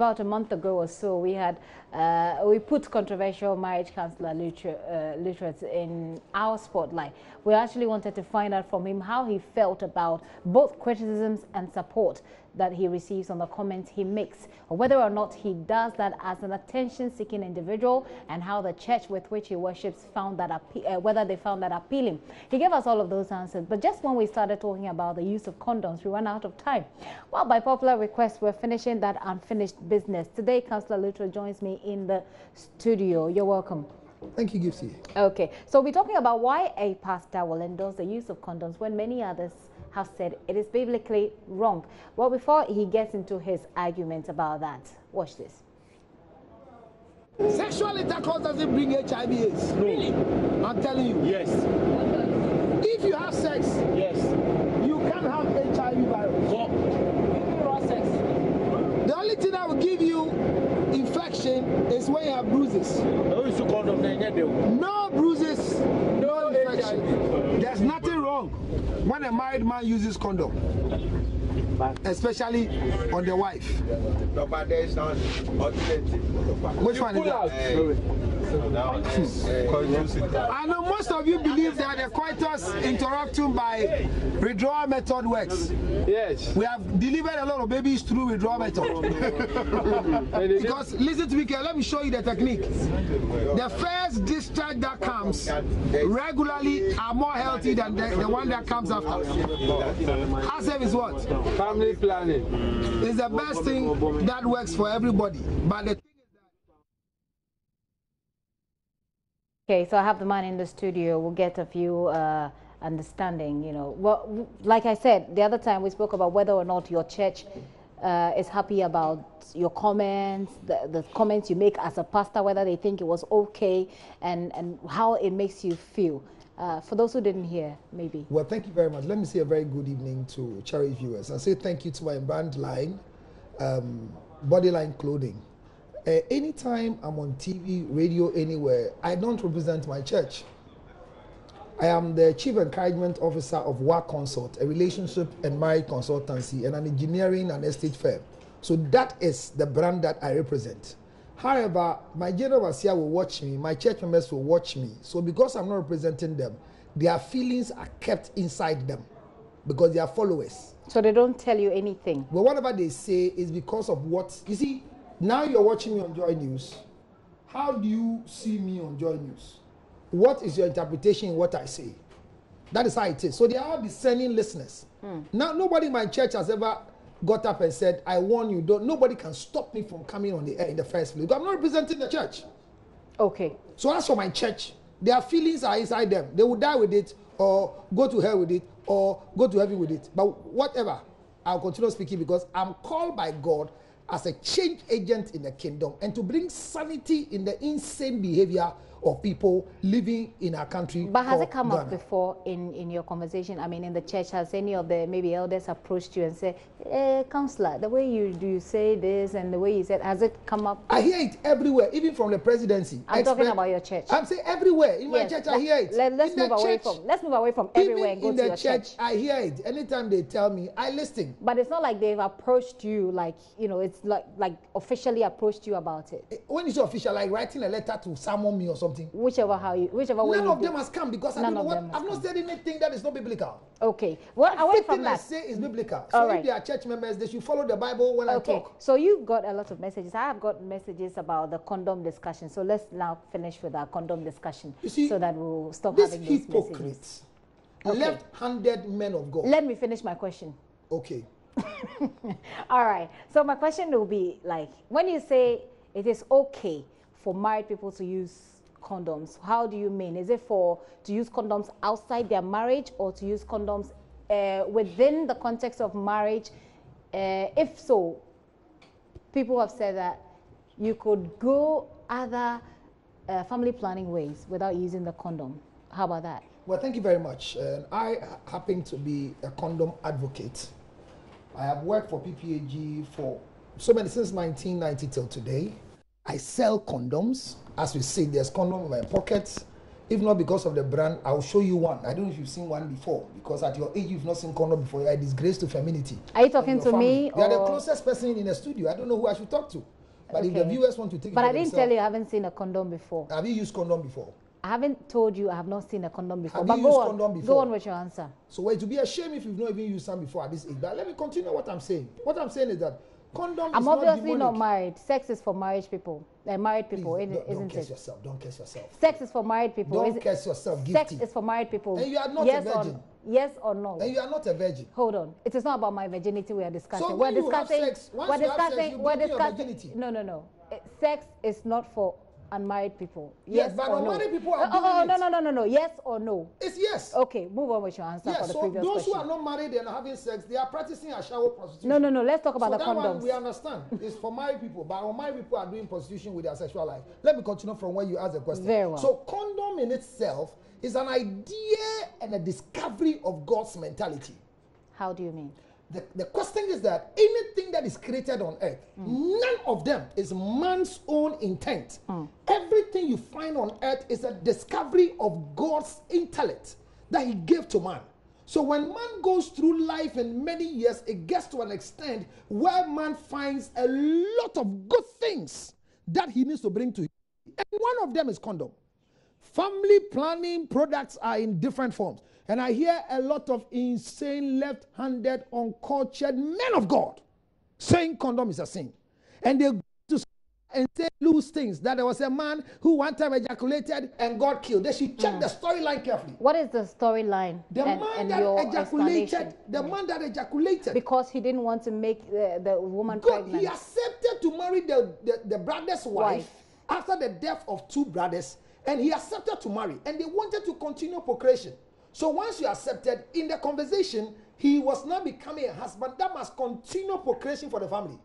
about a month ago or so, we put controversial marriage counselor Lutterodt in our spotlight. We actually wanted to find out from him how he felt about both criticisms and support that he receives on the comments he makes, or whether or not he does that as an attention-seeking individual, and how the church with which he worships found that whether they found that appealing. He gave us all of those answers, but just when we started talking about the use of condoms, we ran out of time. Well, by popular request, we're finishing that unfinished business. Today, Councillor Lutterodt joins me in the studio. You're welcome. Thank you, Gipsy. Okay, so we're talking about why a pastor will endorse the use of condoms when many others have said it is biblically wrong. Well, before he gets into his argument about that, watch this. Sexual intercourse doesn't bring HIV/AIDS. No. Really? I'm telling you. Yes. If you have sex, yes, you can't have HIV virus. So, raw sex. The only thing that will give you infection is when you have bruises. No bruises, no infection. There's nothing wrong when a married man uses condom, especially on the wife. Which one is that? I know most of you believe that the coitus interruptum by withdrawal method works. Yes. We have delivered a lot of babies through withdrawal method. Because listen to me, let me show you the technique. The first discharge that comes regularly are more healthy than the one that comes after. HACCP is what? Family planning. It's the best thing that works for everybody. But the Okay, so I have the man in the studio. We'll get a few understanding, you know. Well, like I said, the other time we spoke about whether or not your church is happy about your comments, the comments you make as a pastor, whether they think it was okay, and how it makes you feel. For those who didn't hear, maybe. Well, thank you very much. Let me say a very good evening to cherished viewers. I say thank you to my brand line, Bodyline Clothing. Anytime I'm on TV, radio, anywhere, I don't represent my church. I am the Chief Encouragement Officer of WAC Consult, a relationship and marriage consultancy, and an engineering and estate firm. So that is the brand that I represent. However, my general overseer will watch me, my church members will watch me. So because I'm not representing them, their feelings are kept inside them because they are followers. So they don't tell you anything? Well, whatever they say is because of what, you see, now you're watching me on JoyNews. How do you see me on JoyNews? What is your interpretation in what I say? That is how it is. So they are discerning listeners. Now, nobody in my church has ever got up and said, I warn you, nobody can stop me from coming on the air in the first place. Because I'm not representing the church. Okay. So as for my church, their feelings are inside them. They will die with it, or go to hell with it, or go to heaven with it. But whatever, I'll continue speaking because I'm called by God as a change agent in the kingdom and to bring sanity in the insane behavior of people living in our country. But has it come Ghana. up before in your conversation? I mean, in the church, has any of the maybe elders approached you and said, Counselor, the way you say this and the way you said, has it come up? I hear it everywhere, even from the presidency. I'm talking about your church. I'm saying everywhere. In my church, I hear it. Let's move away from everywhere and go to your church. I hear it. Anytime they tell me, I listen. But it's not like they've approached you, like, you know, it's like officially approached you about it. When it's official, like writing a letter to summon me or something. Whichever way. None of them has come because I don't know what. I've not said anything that is not biblical. Okay. Well, away from that, I say is biblical. So if they are church members, they should follow the Bible when I talk. So you've got a lot of messages. I have got messages about the condom discussion. So let's now finish with our condom discussion, you see, so that we'll stop having those hypocrites, left-handed men of God. Let me finish my question. Okay. All right. So my question will be like, when you say it is okay for married people to use condoms, how do you mean? Is it to use condoms outside their marriage or to use condoms within the context of marriage? If so, people have said that you could go other family planning ways without using the condom. How about that? Well, thank you very much. I happen to be a condom advocate. I have worked for PPAG for since 1990 till today. I sell condoms. As we see, there's condom in my pockets. If not because of the brand, I'll show you one. I don't know if you've seen one before, because at your age, you've not seen condom before. You're a disgrace to femininity. Are you talking to me? You are the closest person in the studio. I don't know who I should talk to. But if the viewers want to take it But I didn't tell you I haven't seen a condom before. Have you used condom before? I haven't told you I have not seen a condom before. Have but you used condom before? Go on with your answer. So it would be a shame if you've not even used some before at this age. But let me continue what I'm saying. What I'm saying is that condom I'm is obviously not not married. Sex is for married people. Married people, Please, isn't don't curse it? yourself. Don't curse yourself. Sex is for married people. Don't curse yourself. Sex Gifty. is for married people. And you are not yes a virgin. Yes or no? And you are not a virgin. Hold on. It is not about my virginity we are discussing. So we're when you have discussing. sex, once we're you have sex, discussing. you We're break your discussing. virginity. No. Sex is not for unmarried people. Yes, Yes but or unmarried no? people are doing it. No. Yes or no? It's yes. Okay, move on with your answer Yes, for the so previous those question. who are not married and are having sex, they are practicing a shower prostitution. No. Let's talk about So the that one condoms. we understand. It's for married people, but unmarried people are doing prostitution with their sexual life. Let me continue from where you asked the question. Very well. So condom in itself is an idea and a discovery of God's mentality. How do you mean? The question is that anything that is created on earth, none of them is man's own intent. Everything you find on earth is a discovery of God's intellect that he gave to man. So when man goes through life in many years, it gets to an extent where man finds a lot of good things that he needs to bring to him. And one of them is condom. Family planning products are in different forms. And I hear a lot of insane, left-handed, uncultured men of God saying condom is a sin. And they go to and say loose things. That there was a man who one time ejaculated and got killed. They should check the storyline carefully. What is the storyline? The man that ejaculated. Because he didn't want to make the woman God, pregnant. he accepted to marry the brother's wife after the death of two brothers. And he accepted to marry. And they wanted to continue procreation. So once you accepted, in the conversation, he was not becoming a husband that must continue procreation for the family.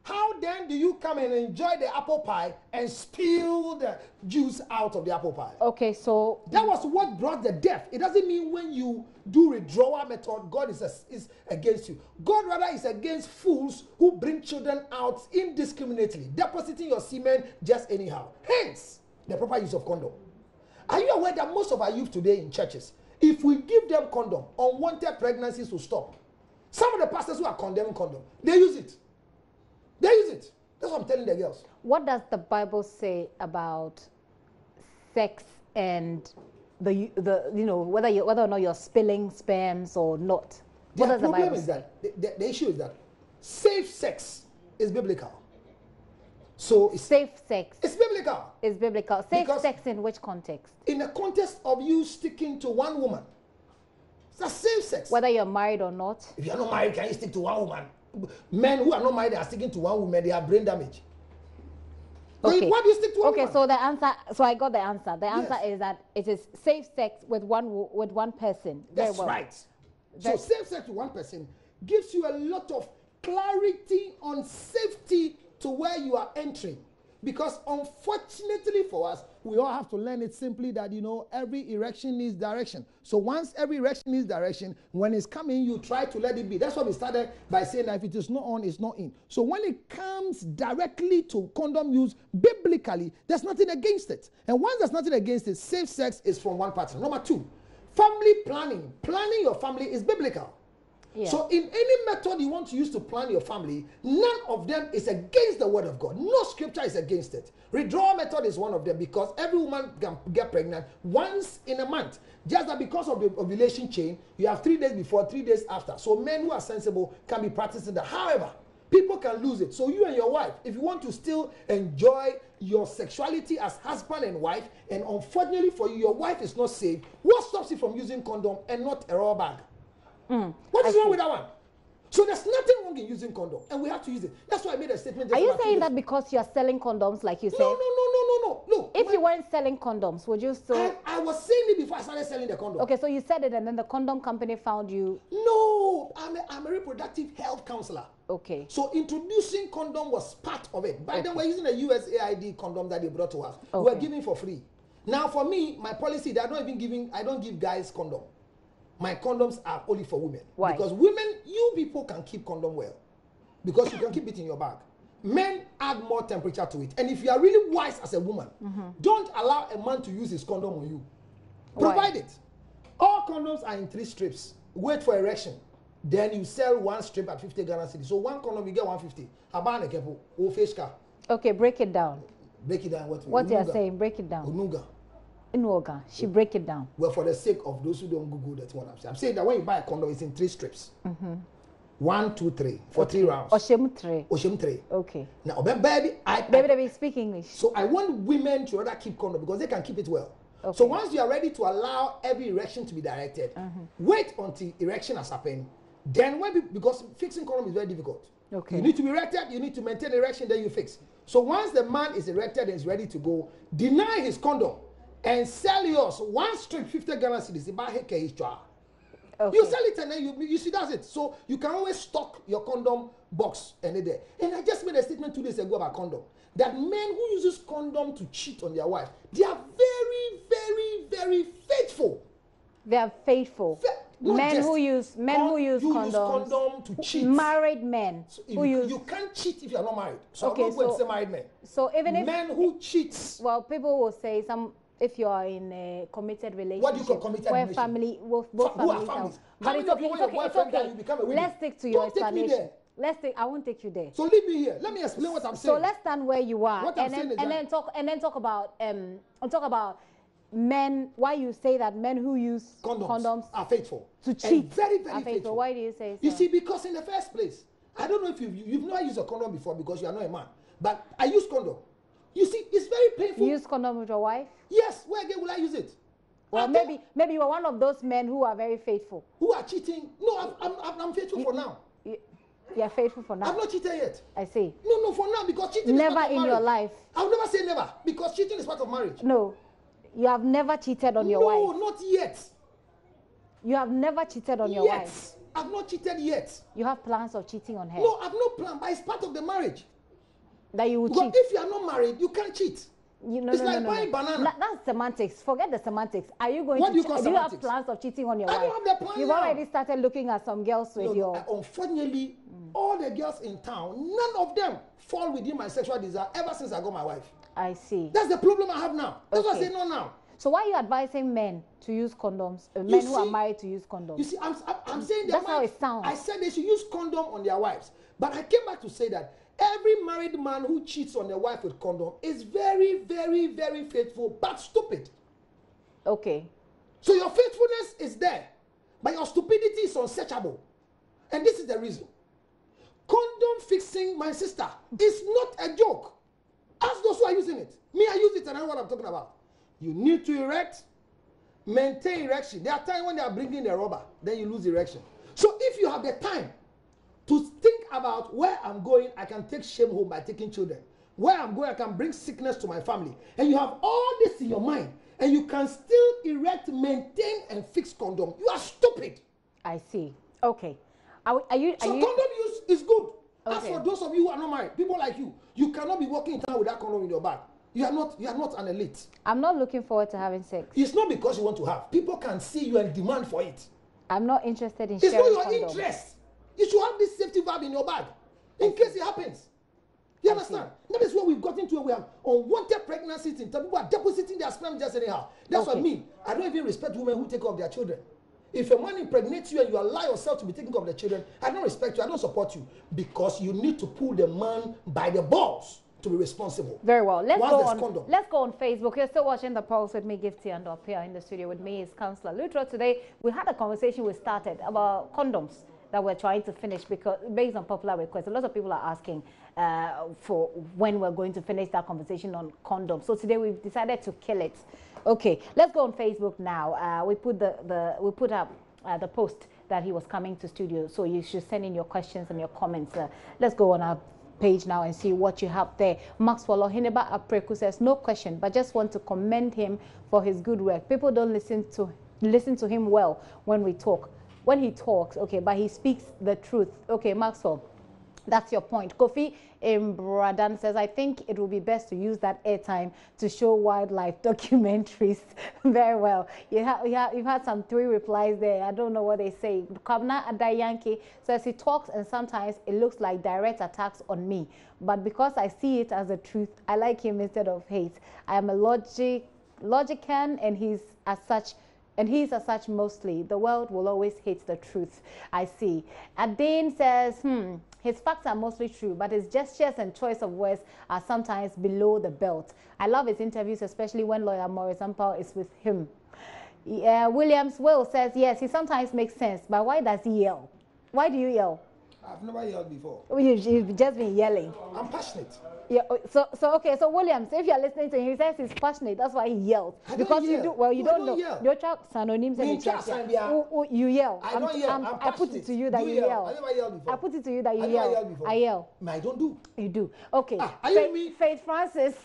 How then do you come and enjoy the apple pie and spill the juice out of the apple pie? Okay, so that was what brought the death. It doesn't mean when you do withdrawal method, God is against you. God rather is against fools who bring children out indiscriminately, depositing your semen just anyhow. Hence, the proper use of condom. Are you aware that most of our youth today in churches, if we give them condom, unwanted pregnancies will stop? Some of the pastors who are condemning condom, they use it. They use it. That's what I'm telling the girls. What does the Bible say about sex and the whether or not you're spilling sperms or not? What does the Bible say? The issue is that safe sex is biblical. So safe sex. It's biblical. It's biblical. Safe sex in which context? In the context of you sticking to one woman. It's a safe sex. Whether you're married or not. If you're not married, can you stick to one woman? Men who are not married are sticking to one woman, they have brain damage. Okay. Why do you stick to one woman? So the answer, so I got the answer. The answer is that it is safe sex with one person. That's right. So safe sex with one person gives you a lot of clarity on safety to where you are entering. Because unfortunately for us, we all have to learn it simply that, every erection needs direction. So once every erection needs direction, when it's coming, you try to let it be. That's why we started by saying that if it is not on, it's not in. So when it comes directly to condom use, biblically, there's nothing against it. And once there's nothing against it, safe sex is from one partner. Number two, family planning. Planning your family is biblical. Yeah. So in any method you want to use to plan your family, none of them is against the word of God. No scripture is against it. Withdrawal method is one of them because every woman can get pregnant once in a month. Just that because of the ovulation chain, you have 3 days before, 3 days after. So men who are sensible can be practicing that. However, people can lose it. So you and your wife, if you want to still enjoy your sexuality as husband and wife, and unfortunately for you, your wife is not safe, what stops you from using condom and not a rubber bag? What is wrong with that one? So there's nothing wrong in using condom, and we have to use it. That's why I made a statement. Are you saying that because you're selling condoms, like you said? No. Look, if you weren't selling condoms, would you still? I was saying it before I started selling the condom. Okay, so you said it, and then the condom company found you. No, I'm a reproductive health counselor. Okay. So introducing condom was part of it. By then, we're using a USAID condom that they brought to us. Okay. We're giving for free. Now, for me, my policy, I don't give guys condom. My condoms are only for women. Why? Because women, you people can keep condom well. Because you can keep it in your bag. Men add more temperature to it. And if you are really wise as a woman, don't allow a man to use his condom on you. Provide it. All condoms are in 3 strips. Wait for erection. Then you sell 1 strip at 50 Ghana cedis. So 1 condom you get 150. Abana kepo o face car. Okay, break it down. Break it down. What you are saying? Break it down. Onuga. Inuoga. She break it down. Well, for the sake of those who don't Google, that's what I'm saying. I'm saying that when you buy a condom, it's in 3 strips. 1, 2, 3 for 3 rounds. Oshem 3. Oshem 3. Okay. Now, baby, baby, speak English. So I want women to rather keep condom because they can keep it well. Okay. So once you are ready to allow every erection to be directed, wait until erection has happened. Then because fixing condom is very difficult. Okay. You need to be erected, you need to maintain erection, then you fix. So once the man is erected and is ready to go, deny his condom and sell yours 1 strip 50 Ghana cedis. Okay. You sell it and then you see that's it. So you can always stock your condom box and there. And I just made a statement 2 days ago about condom. That men who uses condom to cheat on their wife, they are very, very, very faithful. They are faithful. Men who use condoms to cheat. Married men So you can't cheat if you are not married. So okay, I'm not going to say married men. So even if men who cheat. Well, people will say if you are in a committed relationship, what do you call committed relationship? Family, both families. But it's okay. Let's stick to your explanation. I won't take you there. So leave me here. Let me explain what I'm saying. So let's stand where you are, What I'm saying is then talk about men. Why you say that men who use condoms are faithful to cheat? And very, very faithful. Why do you say so? You see, because in the first place, I don't know if you've never used a condom before because you are not a man, but I use condom. You see, it's very painful. You use condom with your wife? Yes. Where again will I use it? Well, maybe you are one of those men who are very faithful. Who are cheating? No, I'm faithful for now. You are faithful for now. I've not cheated yet. I see. No, for now because cheating never is part of in marriage. Your life. I'll never say never because cheating is part of marriage. No, you have never cheated on your wife. No, not yet. You have never cheated on your wife. I've not cheated yet. You have plans of cheating on her. No, I've no plan, but it's part of the marriage. That you will cheat. If you are not married, you can't cheat. It's like buying banana. That's semantics. Forget the semantics. Are you going what to do you call semantics? Do you have plans of cheating on your wife? I don't have the plan. You've already started looking at some girls with your... Unfortunately, all the girls in town, none of them fall within my sexual desire ever since I got my wife. I see. That's the problem I have now. That's why I say no now. So why are you advising men to use condoms? Men who are married to use condoms? You see, I'm saying that's how it sounds. I said they should use condom on their wives. But I came back to say that every married man who cheats on their wife with condom is very, very, very faithful, but stupid. Okay. So your faithfulness is there, but your stupidity is unsearchable. And this is the reason. Condom fixing, my sister, is not a joke. Ask those who are using it. Me, I use it and I know what I'm talking about. You need to erect, maintain erection. There are times when they are bringing the rubber, then you lose erection. So if you have the time to think about where I'm going, I can take shame home by taking children. Where I'm going, I can bring sickness to my family. And you have all this in your mind, and you can still erect, maintain, and fix condom. You are stupid. I see. Okay. Condom use is good. Okay. As for those of you who are not married, people like you cannot be walking in town with that condom in your bag. You are not an elite. I'm not looking forward to having sex. It's not because you want to have. People can see you and demand for it. I'm not interested in sharing It's not your condom. interest. You should have this safety valve in your bag in case it happens. You understand? That is where we've gotten to where we have unwanted pregnancies in time. People are depositing their sperm just anyhow. That's what I mean. I don't even respect women who take care of their children. If a man impregnates you and you allow yourself to be taking care of the children, I don't respect you. I don't support you because you need to pull the man by the balls to be responsible. Very well. Let's go on Facebook. You're still watching The Pulse with me, Gifty, and up here in the studio with me is Councillor Lutterodt. Today, we had a conversation we started about condoms that we're trying to finish because based on popular requests, a lot of people are asking for when we're going to finish that conversation on condoms. So today we've decided to kill it. Okay, let's go on Facebook now. We put up the post that he was coming to studio, so you should send in your questions and your comments. Let's go on our page now and see what you have there. Maxwell Ohineba Apreku says, no question, but just want to commend him for his good work. People don't listen to him well when he talks, okay, but he speaks the truth. Okay, Maxwell, that's your point. Kofi Bradan says, I think it will be best to use that airtime to show wildlife documentaries. Very well. You've had some 3 replies there. I don't know what they say. Kabna Adayanki says, he talks and sometimes it looks like direct attacks on me. But because I see it as the truth, I like him instead of hate. I am a logican, and he's as such mostly. The world will always hate the truth. I see. Adane says, his facts are mostly true, but his gestures and choice of words are sometimes below the belt. I love his interviews, especially when lawyer Maurice Ampao is with him. Williams Will says, yes, he sometimes makes sense, but why does he yell? Why do you yell? I've never yelled before. You've just been yelling. I'm passionate. Yeah. So okay. So Williams, if you're listening to him, he says he's passionate. That's why he yells. Because you do. Well, you don't know. Yell. Your child synonyms and you yell. I don't yell. I put it to you that you yell. I never yelled before. I put it to you that you yell. I yell. I don't do. You do. Okay. Are you me? Faith Francis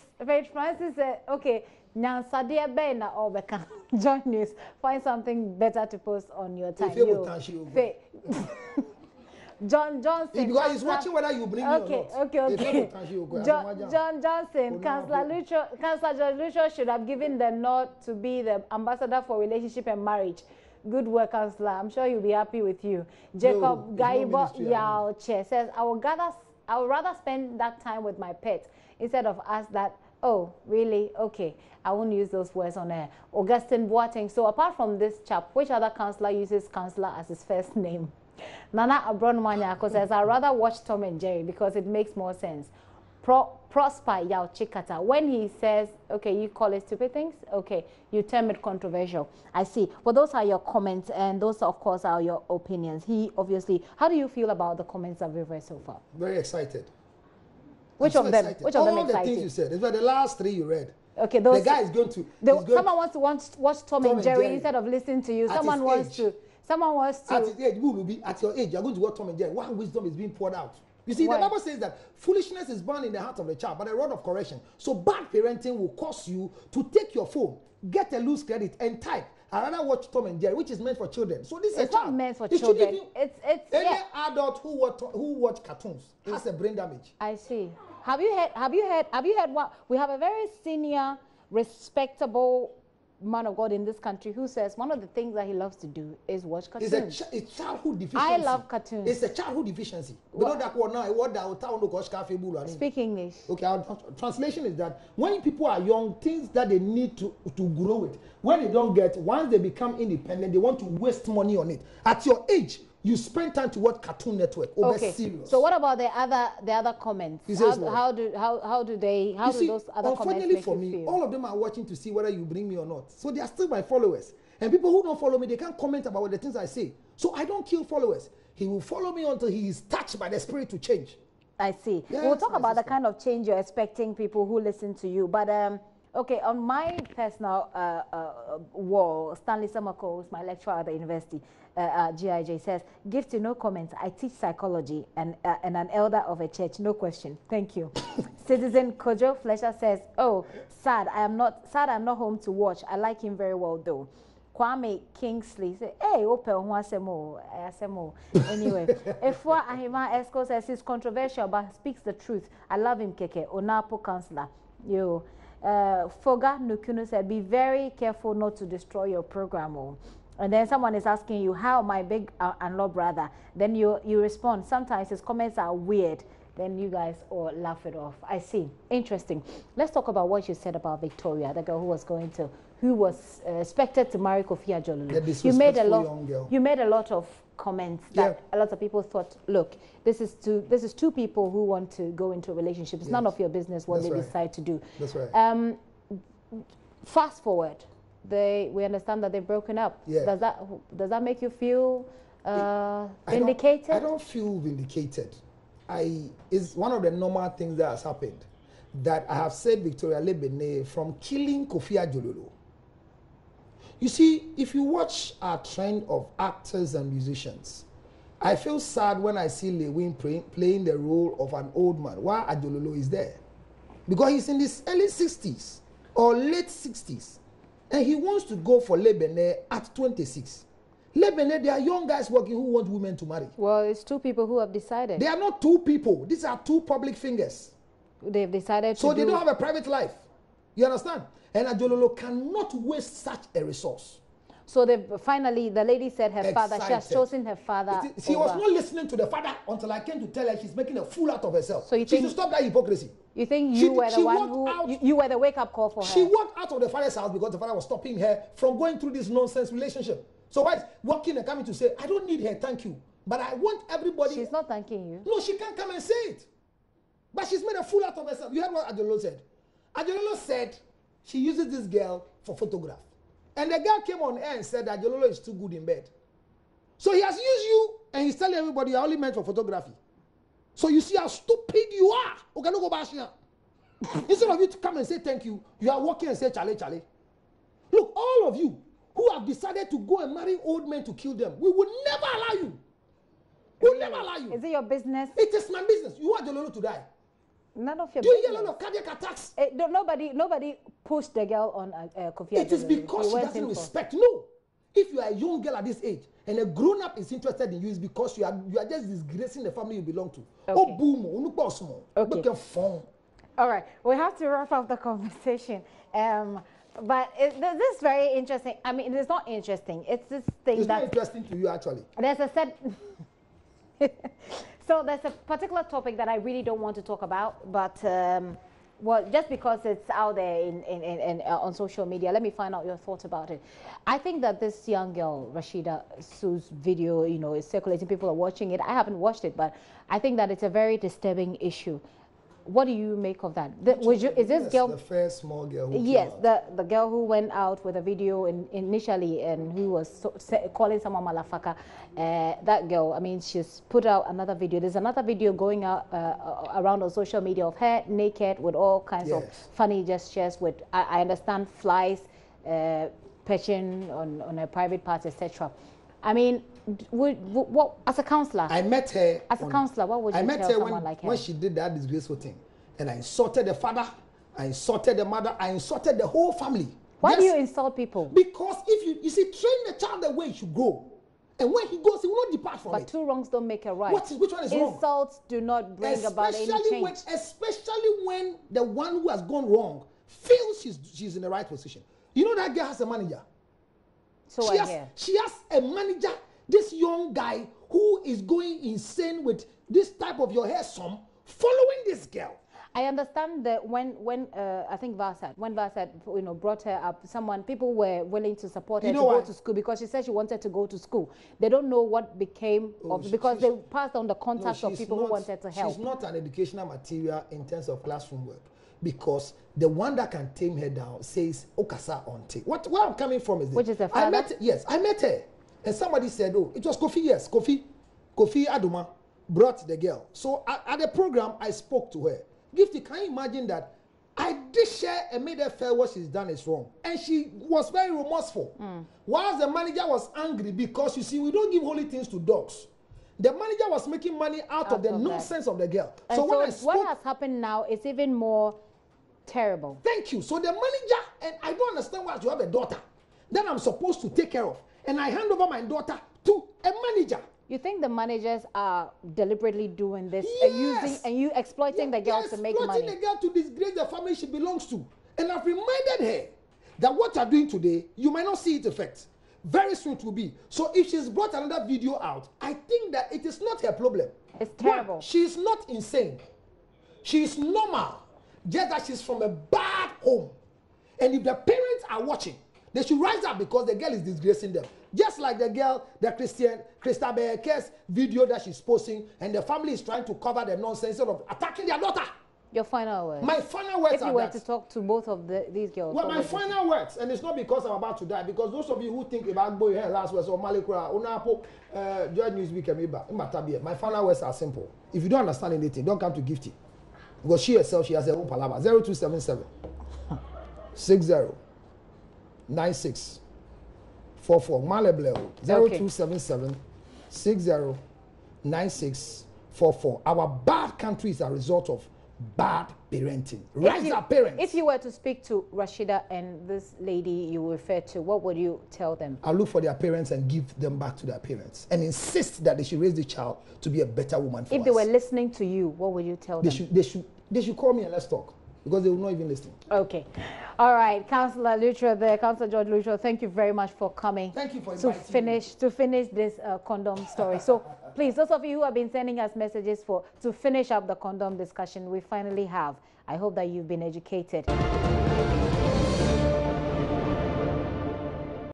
said, okay. Now, Sadia Bena Obeka, Joy News, find something better to post on your time. John Johnson. Because he's watching whether you bring me or not. Okay. John Johnson, Councillor George Lucio should have given the nod to be the ambassador for relationship and marriage. Good work, Councillor. I'm sure he'll be happy with you. Jacob Gaibo Yaoche says, I would rather spend that time with my pet instead of ask that. Oh, really? Okay. I won't use those words on air. Augustine Boateng. So apart from this chap, which other councillor uses councillor as his first name? Nana Abron Manyako says, I'd rather watch Tom and Jerry because it makes more sense. Prosper Yao Chikata. When he says, okay, you call it stupid things, okay, you term it controversial. I see. Well, those are your comments, and those, of course, are your opinions. He obviously, how do you feel about the comments that we've read so far? Very excited. Which of them? Excited. Which of them All excited? the things you said. It's like the last three you read. Okay, those. The guy is going to. Someone wants to watch Tom and Jerry instead of listening to you. Someone wants to. At his age, will be at your age. You're going to watch Tom and Jerry. What wisdom is being poured out? You see, the Bible says that foolishness is born in the heart of the child, but a rod of correction. So bad parenting will cause you to take your phone, get a loose credit, and type. I rather watch Tom and Jerry, which is meant for children. So this is not meant for children. It's any adult who watch cartoons has a brain damage. I see. Have you heard what we have a very senior, respectable man of God in this country who says one of the things that he loves to do is watch cartoons. It's childhood deficiency. I love cartoons. It's a childhood deficiency. Speak English. Okay, translation is that when people are young, things that they need to grow with, when they don't get, once they become independent, they want to waste money on it. At your age, you spend time to watch Cartoon Network. Okay. Serious. So what about the other comments? How do those other comments make for you me, feel? all of them are watching to see whether you bring me or not. So they are still my followers. And people who don't follow me, they can't comment about the things I say. So I don't kill followers. He will follow me until he is touched by the spirit to change. I see. Yes, we'll talk about the kind of change you're expecting people who listen to you. But okay, on my personal wall, Stanley Samako, who's my lecturer at the university, GIJ, says, give to no comments. I teach psychology and an elder of a church. No question. Thank you. Citizen Kojo Fletcher says, oh, sad. I'm not home to watch. I like him very well, though. Kwame Kingsley said, hey, open asemo. Anyway, Efwa Ahima Esco says he's controversial but speaks the truth. I love him, Keke. Onapo counselor. Yo. Foga Nukuno said, be very careful not to destroy your program. And then someone is asking you, how my big and law brother? Then you respond, sometimes his comments are weird. Then you guys all laugh it off. I see. Interesting. Let's talk about what you said about Victoria, the girl who was expected to marry Kofi Ajolulu. You made a lot of comments that a lot of people thought, look, this is two people who want to go into a relationship. It's none of your business what they decide to do. That's right. Fast forward, we understand that they've broken up. Yeah. Does that make you feel vindicated? I don't feel vindicated. It's one of the normal things that has happened. That I have said Victoria Lebene from killing Kofi Ajolulu. You see, if you watch our trend of actors and musicians, I feel sad when I see Lewin playing the role of an old man while Ajolulu is there. Because he's in his early 60s or late 60s. And he wants to go for Lebene at 26. Lebene, there are young guys working who want women to marry. Well, it's two people who have decided. They are not two people. These are two public fingers. They've decided to So they don't have a private life. You understand? And Ajololo cannot waste such a resource. So finally, the lady said her father, she has chosen her father. She was not listening to the father until I came to tell her she's making a fool out of herself. So you think, she should stop that hypocrisy. You think you were the one who, you were the wake-up call for her? She walked out of the father's house because the father was stopping her from going through this nonsense relationship. So why is walking and coming to say, I don't need her, thank you. But I want everybody... She's not thanking you. No, she can't come and say it. But she's made a fool out of herself. You heard what Adjololo said. Adjololo said she uses this girl for photograph. And the girl came on air and said that Adjololo is too good in bed. So he has used you and he's telling everybody you're only meant for photography. So you see how stupid you are. Okay, no go back here. Instead of you to come and say thank you, you are walking and say chale chale. Look, all of you who have decided to go and marry old men to kill them, we will never allow you. We will never allow you. Is it your business? It is my business. You want Adjololo to die. None of your Do you business. hear a lot of cardiac attacks? Nobody pushed the girl on Kofi. It is because she doesn't respect. No. If you are a young girl at this age and a grown-up is interested in you, it's because you are just disgracing the family you belong to. Okay. Oh, boom. Okay. All right. We have to wrap up the conversation. But this is very interesting. I mean, it's not interesting. It's this thing it's not interesting to you, actually. There's a set... So there's a particular topic that I really don't want to talk about, but well, just because it's out there on social media, let me find out your thoughts about it. I think that this young girl, Rashida Sue's video, you know, is circulating. People are watching it. I haven't watched it, but I think that it's a very disturbing issue. What do you make of that? Is this girl the first small girl? Who yes, the girl who went out with a video initially and who was calling someone malafaka. That girl, I mean, she's put out another video. There's another video going out around on social media of her naked with all kinds of funny gestures. With I understand flies perching on her private parts, etc. I mean, what as a counselor? I met her. As a counselor, what would you tell someone like her? When she did that disgraceful thing, and I insulted the father, I insulted the mother, I insulted the whole family. Why do you insult people? Because if you see, train the child the way he should go, and when he goes, he will not depart from it. But two wrongs don't make a right. Which one is wrong? Insults do not bring about any change. Especially when the one who has gone wrong feels she's in the right position. You know that girl has a manager. So she has a manager, this young guy who is going insane with this type of your hair sum, following this girl. I understand that when I think Varsad, when Varsad, you know, brought her up, people were willing to support her to go to school because she said she wanted to go to school. They don't know what became of, because they passed on the contacts of people who wanted to help. She's not an educational material in terms of classroom work, because the one that can tame her down says Okasa Onte. Where I'm coming from is this. Which is the father? I met her. And somebody said, oh, it was Kofi, yes, Kofi Aduma brought the girl. So at the program, I spoke to her. Gifty, can you imagine that I did share and made her feel what she's done is wrong. And she was very remorseful. Whilst the manager was angry because, you see, we don't give holy things to dogs. The manager was making money out of the nonsense of the girl. So when I spoke, what has happened now is even more terrible. Thank you. So the manager, and I don't understand why you have a daughter that I'm supposed to take care of, and I hand over my daughter to a manager. You think the managers are deliberately doing this, yes. and exploiting the girl to make money? Exploiting the girl to disgrace the family she belongs to. And I've reminded her that what you're doing today, you might not see its effects. Very soon it will be. So if she's brought another video out, I think that it is not her problem. It's terrible. One, she is not insane. She is normal. Just that she's from a bad home. And if the parents are watching, they should rise up because the girl is disgracing them. Just like the girl, the Christa Beke's video that she's posting, and the family is trying to cover the nonsense instead of attacking their daughter. Your final words. My final words if you were to talk to both of these girls. Well, my final words, and it's not because I'm about to die, because those of you who think about boy hair last words or Malikura, Unapo, JoyNews week, my final words are simple. If you don't understand anything, don't come to Gifty. Because she herself, she has her own palabra. 0277 60 96 44. Malebleo. 0277 60 96 44. Our bad country is a result of bad parenting. Rise up, parents. If you were to speak to Rashida and this lady you refer to, what would you tell them? I'll look for their parents and give them back to their parents and insist that they should raise the child to be a better woman for us. If they were listening to you, what would you tell them? They should call me and let's talk. because they will not even listen. Okay. All right, Councillor Lutterodt there, Councillor George Lutterodt, thank you very much for coming. Thank you for to inviting me. finish this condom story. So please, those of you who have been sending us messages to finish up the condom discussion, we finally have. I hope that you've been educated.